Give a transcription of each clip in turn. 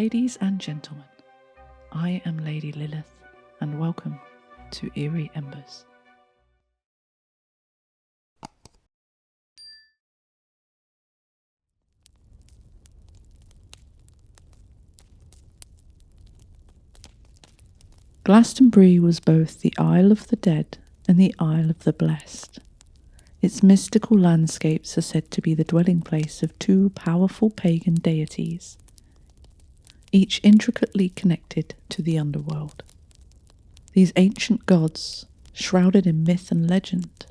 Ladies and gentlemen, I am Lady Lilith, and welcome to Eerie Embers. Glastonbury was both the Isle of the Dead and the Isle of the Blessed. Its mystical landscapes are said to be the dwelling place of two powerful pagan deities, each intricately connected to the underworld. These ancient gods, shrouded in myth and legend,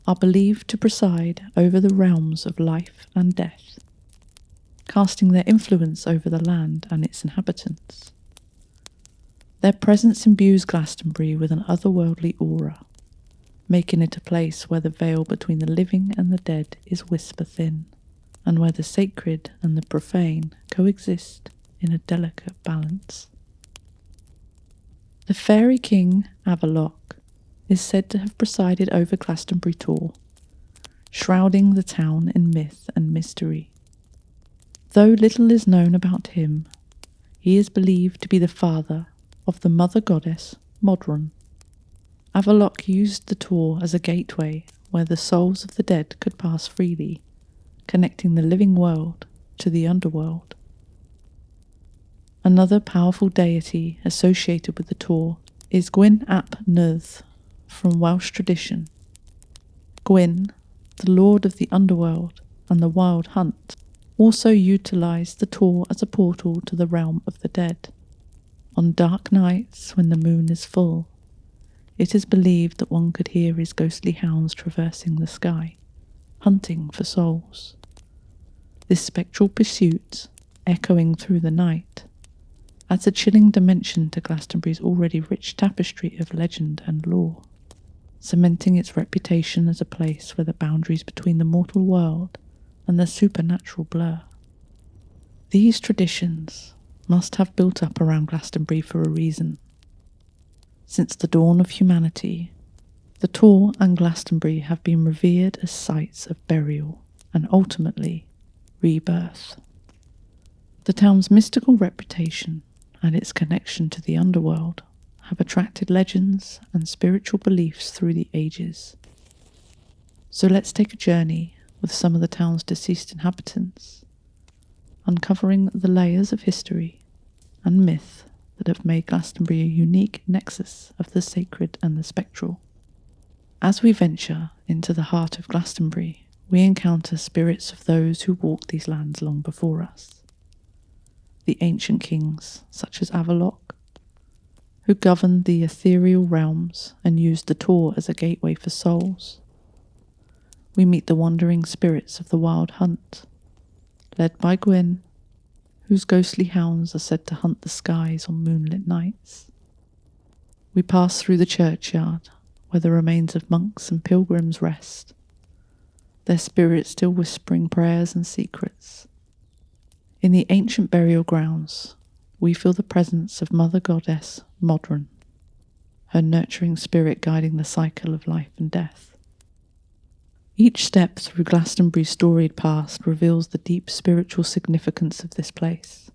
are believed to preside over the realms of life and death, casting their influence over the land and its inhabitants. Their presence imbues Glastonbury with an otherworldly aura, making it a place where the veil between the living and the dead is whisper thin, and where the sacred and the profane coexist in a delicate balance. The fairy king Avaloch is said to have presided over Glastonbury Tor, shrouding the town in myth and mystery. Though little is known about him, he is believed to be the father of the mother goddess Modron. Avaloch used the Tor as a gateway where the souls of the dead could pass freely, connecting the living world to the underworld. Another powerful deity associated with the Tor is Gwyn ap Nudd from Welsh tradition. Gwyn, the lord of the underworld and the wild hunt, also utilised the Tor as a portal to the realm of the dead. On dark nights when the moon is full, it is believed that one could hear his ghostly hounds traversing the sky, hunting for souls. This spectral pursuit, echoing through the night, adds a chilling dimension to Glastonbury's already rich tapestry of legend and lore, cementing its reputation as a place where the boundaries between the mortal world and the supernatural blur. These traditions must have built up around Glastonbury for a reason. Since the dawn of humanity, the Tor and Glastonbury have been revered as sites of burial and ultimately rebirth. The town's mystical reputation and its connection to the underworld have attracted legends and spiritual beliefs through the ages. So let's take a journey with some of the town's deceased inhabitants, uncovering the layers of history and myth that have made Glastonbury a unique nexus of the sacred and the spectral. As we venture into the heart of Glastonbury, we encounter spirits of those who walked these lands long before us. The ancient kings, such as Avaloch, who governed the ethereal realms and used the Tor as a gateway for souls. We meet the wandering spirits of the wild hunt, led by Gwyn, whose ghostly hounds are said to hunt the skies on moonlit nights. We pass through the churchyard, where the remains of monks and pilgrims rest, their spirits still whispering prayers and secrets. In the ancient burial grounds, we feel the presence of Mother Goddess Modron, her nurturing spirit guiding the cycle of life and death. Each step through Glastonbury's storied past reveals the deep spiritual significance of this place,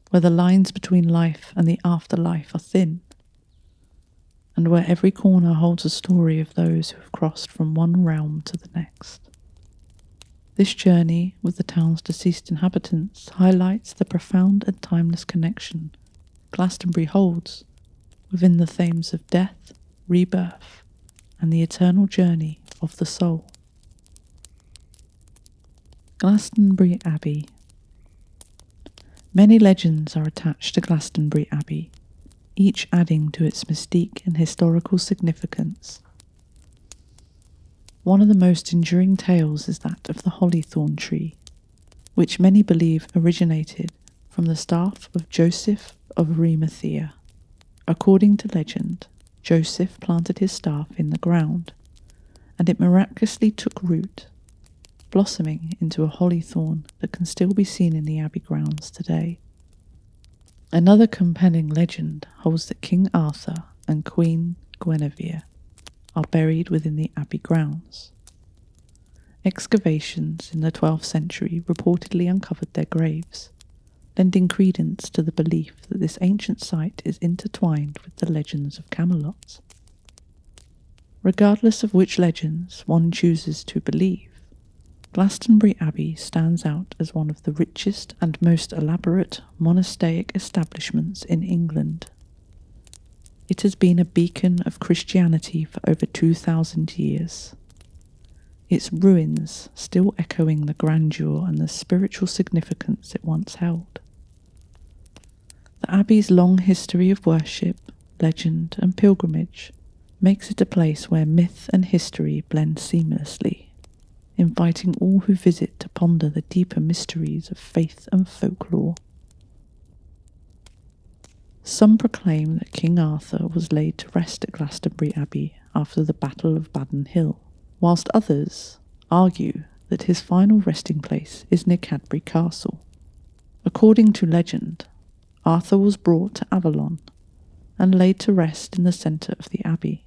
where the lines between life and the afterlife are thin, and where every corner holds a story of those who have crossed from one realm to the next. This journey with the town's deceased inhabitants highlights the profound and timeless connection Glastonbury holds within the themes of death, rebirth, and the eternal journey of the soul. Glastonbury Abbey. Many legends are attached to Glastonbury Abbey, each adding to its mystique and historical significance. One of the most enduring tales is that of the hollythorn tree, which many believe originated from the staff of Joseph of Arimathea. According to legend, Joseph planted his staff in the ground, and it miraculously took root, blossoming into a hollythorn that can still be seen in the abbey grounds today. Another compelling legend holds that King Arthur and Queen Guinevere are buried within the abbey grounds. Excavations in the 12th century reportedly uncovered their graves, lending credence to the belief that this ancient site is intertwined with the legends of Camelot. Regardless of which legends one chooses to believe, Glastonbury Abbey stands out as one of the richest and most elaborate monastic establishments in England. It has been a beacon of Christianity for over 2,000 years, its ruins still echoing the grandeur and the spiritual significance it once held. The Abbey's long history of worship, legend and pilgrimage makes it a place where myth and history blend seamlessly, inviting all who visit to ponder the deeper mysteries of faith and folklore. Some proclaim that King Arthur was laid to rest at Glastonbury Abbey after the Battle of Badon Hill, whilst others argue that his final resting place is near Cadbury Castle. According to legend, Arthur was brought to Avalon and laid to rest in the centre of the abbey.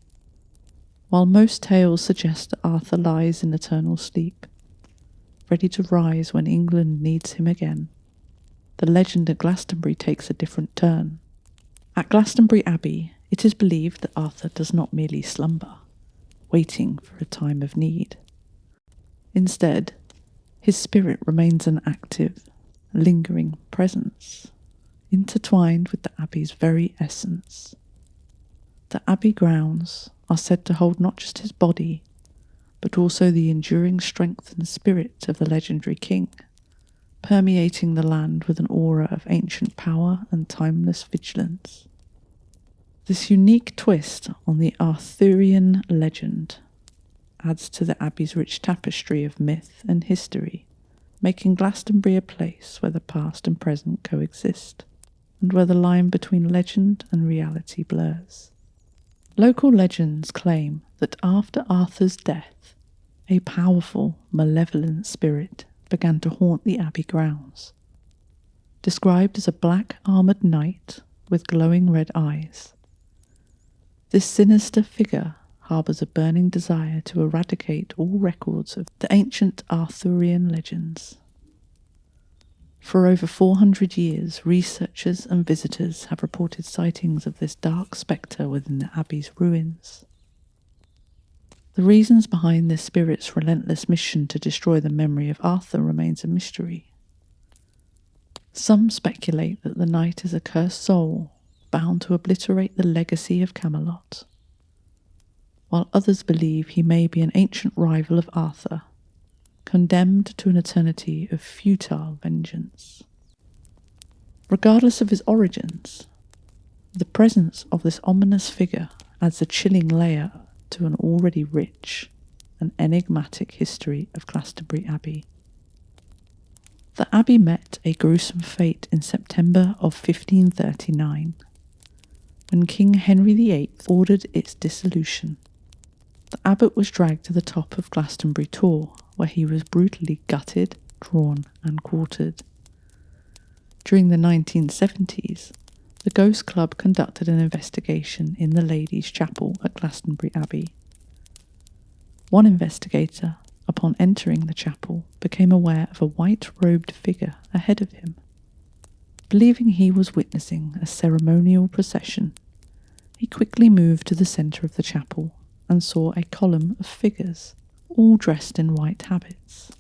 While most tales suggest that Arthur lies in eternal sleep, ready to rise when England needs him again, the legend at Glastonbury takes a different turn. At Glastonbury Abbey, it is believed that Arthur does not merely slumber, waiting for a time of need. Instead, his spirit remains an active, lingering presence, intertwined with the Abbey's very essence. The Abbey grounds are said to hold not just his body, but also the enduring strength and spirit of the legendary king, permeating the land with an aura of ancient power and timeless vigilance. This unique twist on the Arthurian legend adds to the Abbey's rich tapestry of myth and history, making Glastonbury a place where the past and present coexist, and where the line between legend and reality blurs. Local legends claim that after Arthur's death, a powerful, malevolent spirit began to haunt the Abbey grounds. Described as a black armoured knight with glowing red eyes, this sinister figure harbours a burning desire to eradicate all records of the ancient Arthurian legends. For over 400 years, researchers and visitors have reported sightings of this dark spectre within the Abbey's ruins. The reasons behind this spirit's relentless mission to destroy the memory of Arthur remains a mystery. Some speculate that the knight is a cursed soul bound to obliterate the legacy of Camelot, while others believe he may be an ancient rival of Arthur, condemned to an eternity of futile vengeance. Regardless of his origins, the presence of this ominous figure adds a chilling layer to an already rich and enigmatic history of Glastonbury Abbey. The Abbey met a gruesome fate in September of 1539, when King Henry VIII ordered its dissolution. The abbot was dragged to the top of Glastonbury Tor, where he was brutally gutted, drawn and quartered. During the 1970s, the Ghost Club conducted an investigation in the Ladies' Chapel at Glastonbury Abbey. One investigator, upon entering the chapel, became aware of a white-robed figure ahead of him. Believing he was witnessing a ceremonial procession, he quickly moved to the centre of the chapel and saw a column of figures, all dressed in white habits,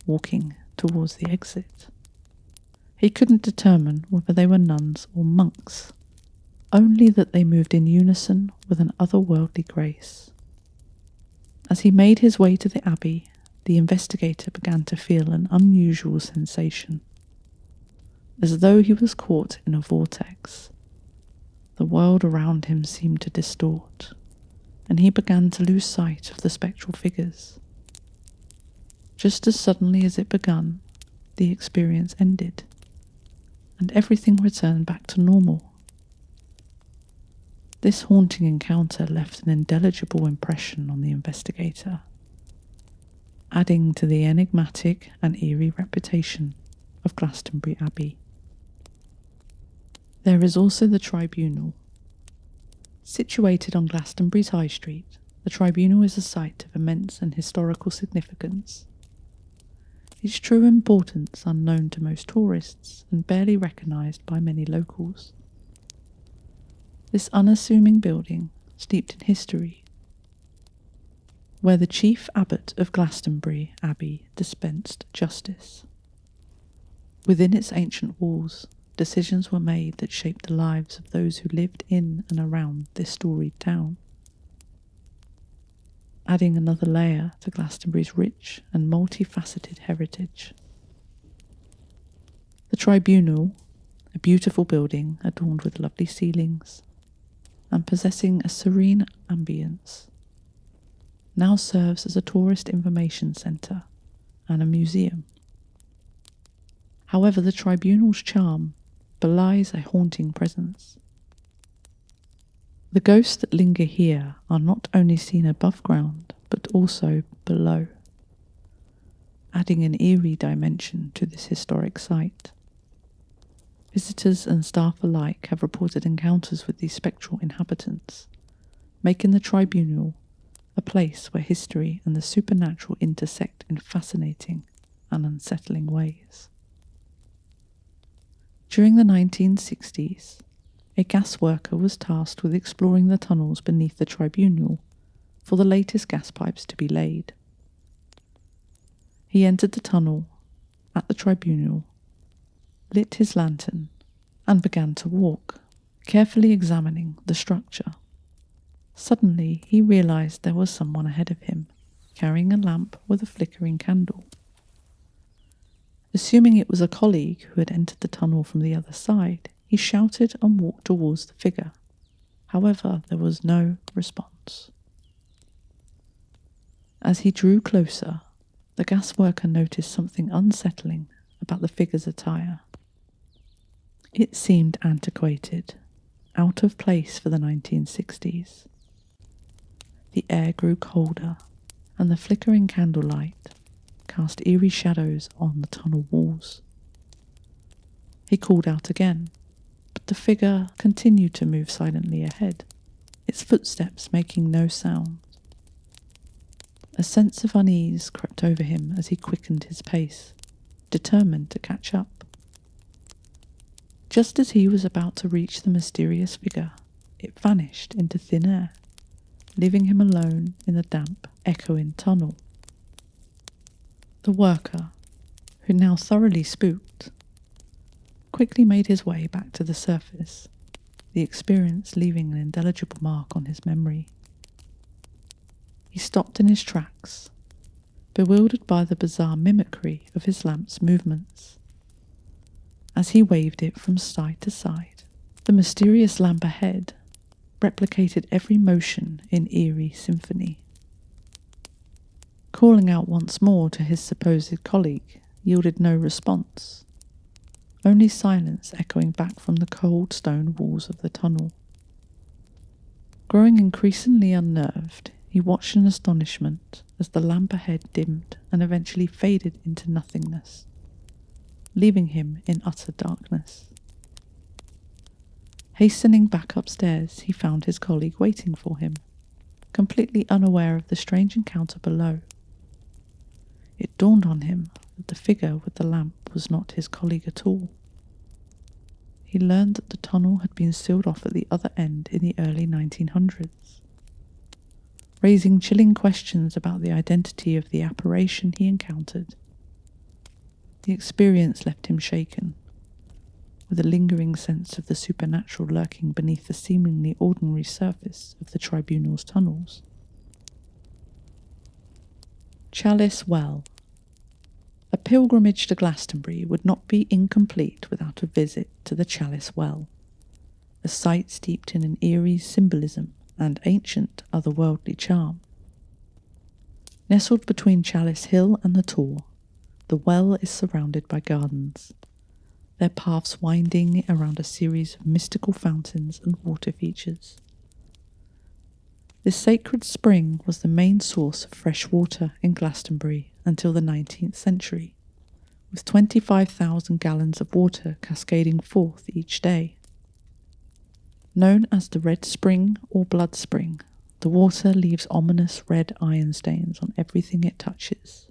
walking towards the exit. He couldn't determine whether they were nuns or monks, only that they moved in unison with an otherworldly grace. As he made his way to the abbey, the investigator began to feel an unusual sensation, as though he was caught in a vortex. The world around him seemed to distort, and he began to lose sight of the spectral figures. Just as suddenly as it begun, the experience ended, and everything returned back to normal. This haunting encounter left an indelible impression on the investigator, adding to the enigmatic and eerie reputation of Glastonbury Abbey. There is also the Tribunal. Situated on Glastonbury's High Street, the Tribunal is a site of immense and historical significance. its true importance unknown to most tourists and barely recognised by many locals. This unassuming building, steeped in history, where the chief abbot of Glastonbury Abbey dispensed justice. Within its ancient walls, decisions were made that shaped the lives of those who lived in and around this storied town, adding another layer to Glastonbury's rich and multifaceted heritage. The Tribunal, a beautiful building adorned with lovely ceilings and possessing a serene ambience, now serves as a tourist information centre and a museum. However, the Tribunal's charm belies a haunting presence. The ghosts that linger here are not only seen above ground, but also below, adding an eerie dimension to this historic site. Visitors and staff alike have reported encounters with these spectral inhabitants, making the Tribunal a place where history and the supernatural intersect in fascinating and unsettling ways. During the 1960s, a gas worker was tasked with exploring the tunnels beneath the Tribunal for the latest gas pipes to be laid. He entered the tunnel at the Tribunal, lit his lantern, and began to walk, carefully examining the structure. Suddenly, he realised there was someone ahead of him, carrying a lamp with a flickering candle. Assuming it was a colleague who had entered the tunnel from the other side, he shouted and walked towards the figure. However, there was no response. As he drew closer, the gas worker noticed something unsettling about the figure's attire. It seemed antiquated, out of place for the 1960s. The air grew colder, and the flickering candlelight cast eerie shadows on the tunnel walls. He called out again, but the figure continued to move silently ahead, its footsteps making no sound. A sense of unease crept over him as he quickened his pace, determined to catch up. Just as he was about to reach the mysterious figure, it vanished into thin air, leaving him alone in the damp, echoing tunnel. The worker, who now thoroughly spooked, quickly made his way back to the surface, the experience leaving an indelible mark on his memory. He stopped in his tracks, bewildered by the bizarre mimicry of his lamp's movements. As he waved it from side to side, the mysterious lamp ahead replicated every motion in eerie symphony. Calling out once more to his supposed colleague yielded no response, only silence echoing back from the cold stone walls of the tunnel. Growing increasingly unnerved, he watched in astonishment as the lamp ahead dimmed and eventually faded into nothingness, leaving him in utter darkness. Hastening back upstairs, he found his colleague waiting for him, completely unaware of the strange encounter below. It dawned on him that the figure with the lamp was not his colleague at all. He learned that the tunnel had been sealed off at the other end in the early 1900s, raising chilling questions about the identity of the apparition he encountered. The experience left him shaken, with a lingering sense of the supernatural lurking beneath the seemingly ordinary surface of the Tribunal's tunnels. Chalice Well. A pilgrimage to Glastonbury would not be incomplete without a visit to the Chalice Well, a site steeped in an eerie symbolism and ancient otherworldly charm. Nestled between Chalice Hill and the Tor, the well is surrounded by gardens, their paths winding around a series of mystical fountains and water features. This sacred spring was the main source of fresh water in Glastonbury until the 19th century, with 25,000 gallons of water cascading forth each day. Known as the Red Spring or Blood Spring, the water leaves ominous red iron stains on everything it touches,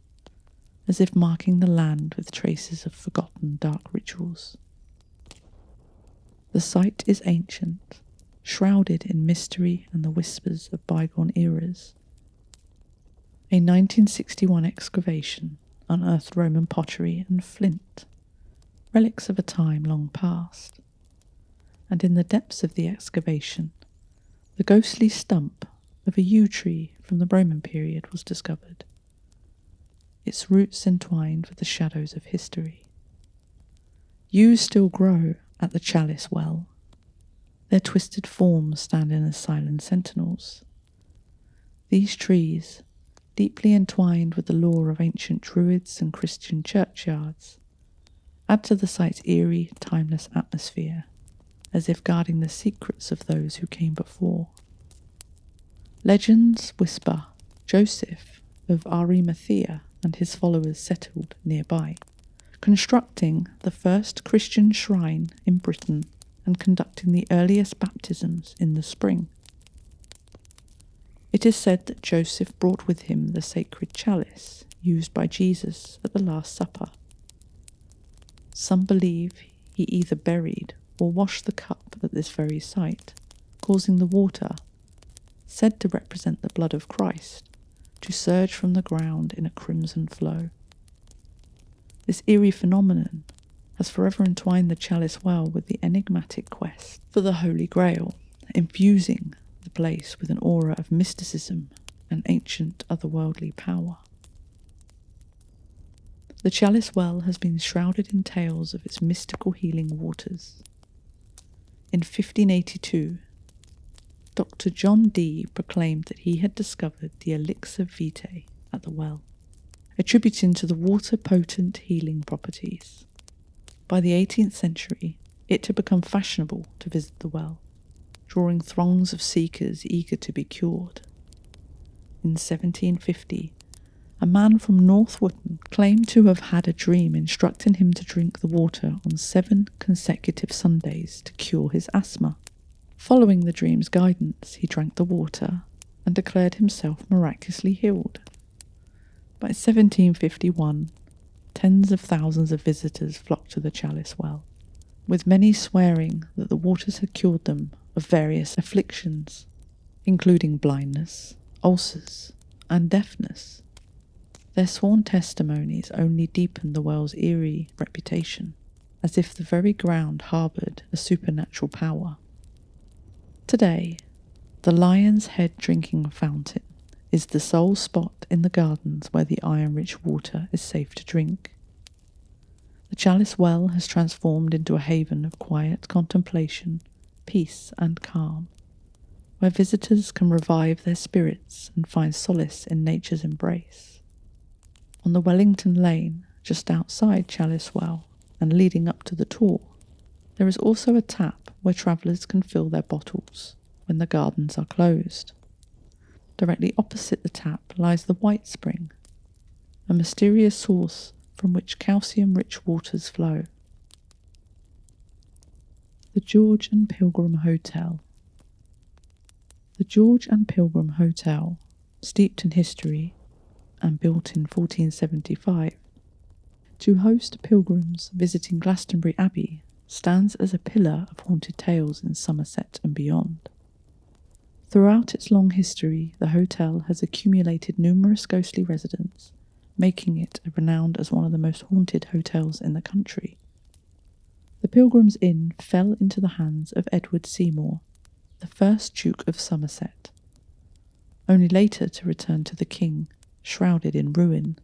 as if marking the land with traces of forgotten dark rituals. The site is ancient, shrouded in mystery and the whispers of bygone eras. A 1961 excavation unearthed Roman pottery and flint, relics of a time long past, and in the depths of the excavation, the ghostly stump of a yew tree from the Roman period was discovered, its roots entwined with the shadows of history. Yews still grow at the Chalice Well, their twisted forms standing as silent sentinels. These trees, deeply entwined with the lore of ancient druids and Christian churchyards, add to the site's eerie, timeless atmosphere, as if guarding the secrets of those who came before. Legends whisper Joseph of Arimathea and his followers settled nearby, constructing the first Christian shrine in Britain and conducting the earliest baptisms in the spring. It is said that Joseph brought with him the sacred chalice used by Jesus at the Last Supper. Some believe he either buried or washed the cup at this very site, causing the water, said to represent the blood of Christ, to surge from the ground in a crimson flow. This eerie phenomenon has forever entwined the Chalice Well with the enigmatic quest for the Holy Grail, infusing the place with an aura of mysticism and ancient otherworldly power. The Chalice Well has been shrouded in tales of its mystical healing waters. In 1582, Dr. John Dee proclaimed that he had discovered the elixir vitae at the well, attributing to the water potent healing properties. By the 18th century, it had become fashionable to visit the well, drawing throngs of seekers eager to be cured. In 1750, a man from North Wootton claimed to have had a dream instructing him to drink the water on 7 consecutive Sundays to cure his asthma. Following the dream's guidance, he drank the water and declared himself miraculously healed. By 1751, tens of thousands of visitors flocked to the Chalice Well, with many swearing that the waters had cured them of various afflictions, including blindness, ulcers, and deafness. Their sworn testimonies only deepened the well's eerie reputation, as if the very ground harboured a supernatural power. Today, the Lion's Head drinking fountain is the sole spot in the gardens where the iron-rich water is safe to drink. The Chalice Well has transformed into a haven of quiet contemplation, peace and calm, where visitors can revive their spirits and find solace in nature's embrace. On the Wellington Lane, just outside Chalice Well and leading up to the tour, there is also a tap where travellers can fill their bottles when the gardens are closed. Directly opposite the tap lies the White Spring, a mysterious source from which calcium-rich waters flow. The George and Pilgrim Hotel. The George and Pilgrim Hotel, steeped in history and built in 1475, to host pilgrims visiting Glastonbury Abbey, stands as a pillar of haunted tales in Somerset and beyond. Throughout its long history, the hotel has accumulated numerous ghostly residents, making it renowned as one of the most haunted hotels in the country. The Pilgrim Inn fell into the hands of Edward Seymour, the first Duke of Somerset, only later to return to the king, shrouded in ruin.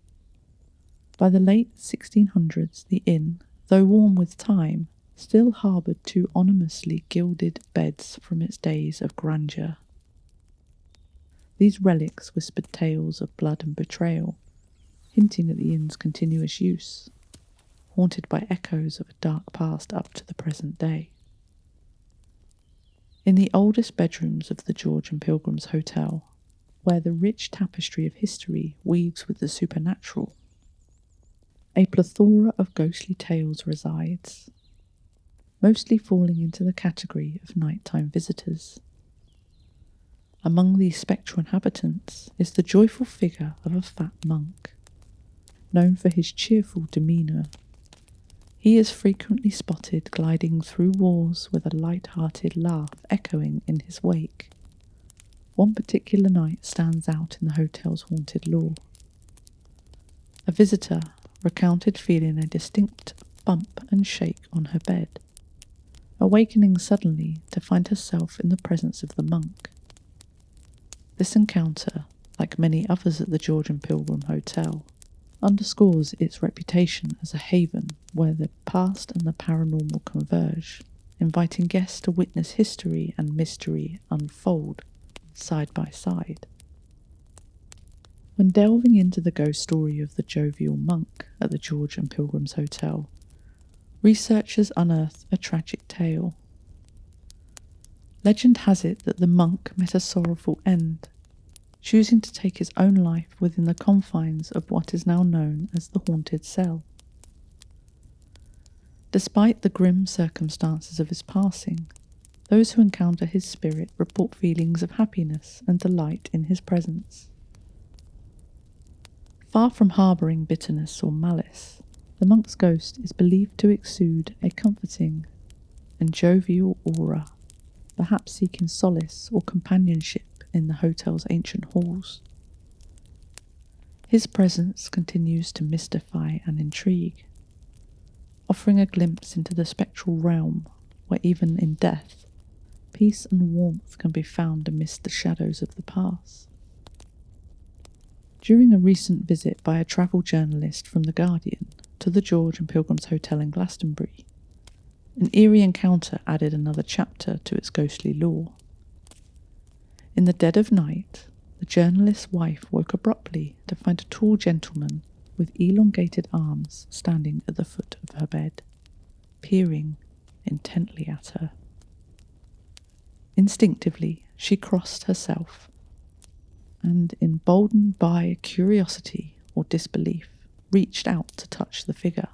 By the late 1600s, the inn, though worn with time, still harboured 2 ominously gilded beds from its days of grandeur. These relics whispered tales of blood and betrayal, hinting at the inn's continuous use, haunted by echoes of a dark past up to the present day. In the oldest bedrooms of the George and Pilgrim's Hotel, where the rich tapestry of history weaves with the supernatural, a plethora of ghostly tales resides, mostly falling into the category of nighttime visitors. Among these spectral inhabitants is the joyful figure of a fat monk, known for his cheerful demeanour. He is frequently spotted gliding through walls with a light-hearted laugh echoing in his wake. One particular night stands out in the hotel's haunted lore. A visitor recounted feeling a distinct bump and shake on her bed, awakening suddenly to find herself in the presence of the monk. This encounter, like many others at the George and Pilgrim Hotel, underscores its reputation as a haven where the past and the paranormal converge, inviting guests to witness history and mystery unfold side by side. When delving into the ghost story of the jovial monk at the George and Pilgrim's Hotel, researchers unearth a tragic tale. Legend has it that the monk met a sorrowful end, choosing to take his own life within the confines of what is now known as the haunted cell. Despite the grim circumstances of his passing, those who encounter his spirit report feelings of happiness and delight in his presence. Far from harbouring bitterness or malice, the monk's ghost is believed to exude a comforting and jovial aura, perhaps seeking solace or companionship in the hotel's ancient halls. His presence continues to mystify and intrigue, offering a glimpse into the spectral realm where even in death, peace and warmth can be found amidst the shadows of the past. During a recent visit by a travel journalist from The Guardian to the George and Pilgrim's Hotel in Glastonbury, an eerie encounter added another chapter to its ghostly lore. In the dead of night, the journalist's wife woke abruptly to find a tall gentleman with elongated arms standing at the foot of her bed, peering intently at her. Instinctively, she crossed herself, and, emboldened by curiosity or disbelief, reached out to touch the figure.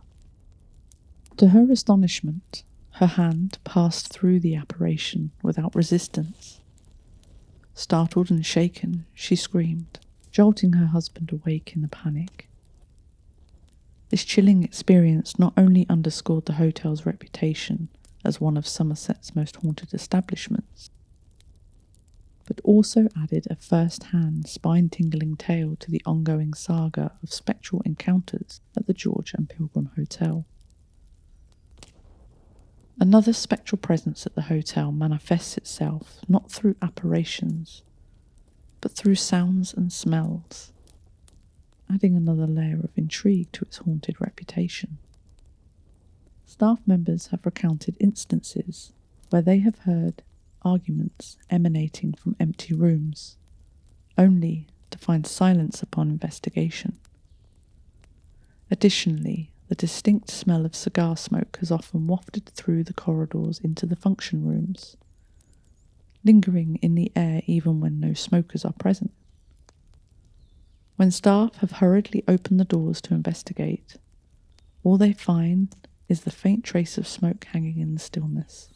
To her astonishment, her hand passed through the apparition without resistance. Startled and shaken, she screamed, jolting her husband awake in a panic. This chilling experience not only underscored the hotel's reputation as one of Somerset's most haunted establishments, but also added a first-hand, spine-tingling tale to the ongoing saga of spectral encounters at the George and Pilgrim Hotel. Another spectral presence at the hotel manifests itself not through apparitions, but through sounds and smells, adding another layer of intrigue to its haunted reputation. Staff members have recounted instances where they have heard arguments emanating from empty rooms, only to find silence upon investigation. Additionally, the distinct smell of cigar smoke has often wafted through the corridors into the function rooms, lingering in the air even when no smokers are present. When staff have hurriedly opened the doors to investigate, all they find is the faint trace of smoke hanging in the stillness.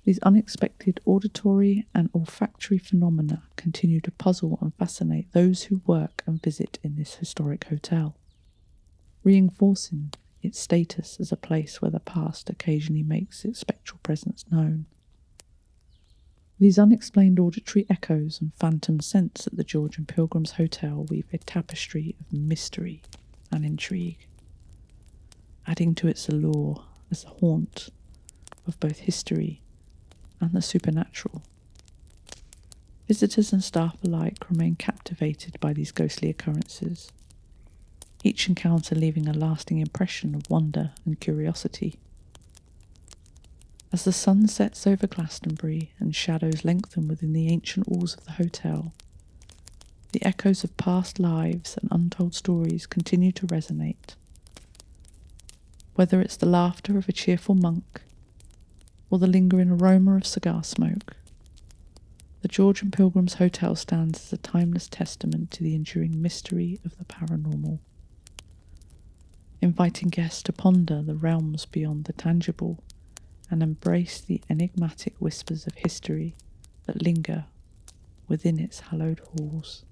These unexpected auditory and olfactory phenomena continue to puzzle and fascinate those who work and visit in this historic hotel, reinforcing its status as a place where the past occasionally makes its spectral presence known. These unexplained auditory echoes and phantom scents at the George and Pilgrim's Hotel weave a tapestry of mystery and intrigue, adding to its allure as a haunt of both history and the supernatural. Visitors and staff alike remain captivated by these ghostly occurrences, each encounter leaving a lasting impression of wonder and curiosity. As the sun sets over Glastonbury and shadows lengthen within the ancient walls of the hotel, the echoes of past lives and untold stories continue to resonate. Whether it's the laughter of a cheerful monk or the lingering aroma of cigar smoke, the George and Pilgrim's Hotel stands as a timeless testament to the enduring mystery of the paranormal, inviting guests to ponder the realms beyond the tangible and embrace the enigmatic whispers of history that linger within its hallowed halls.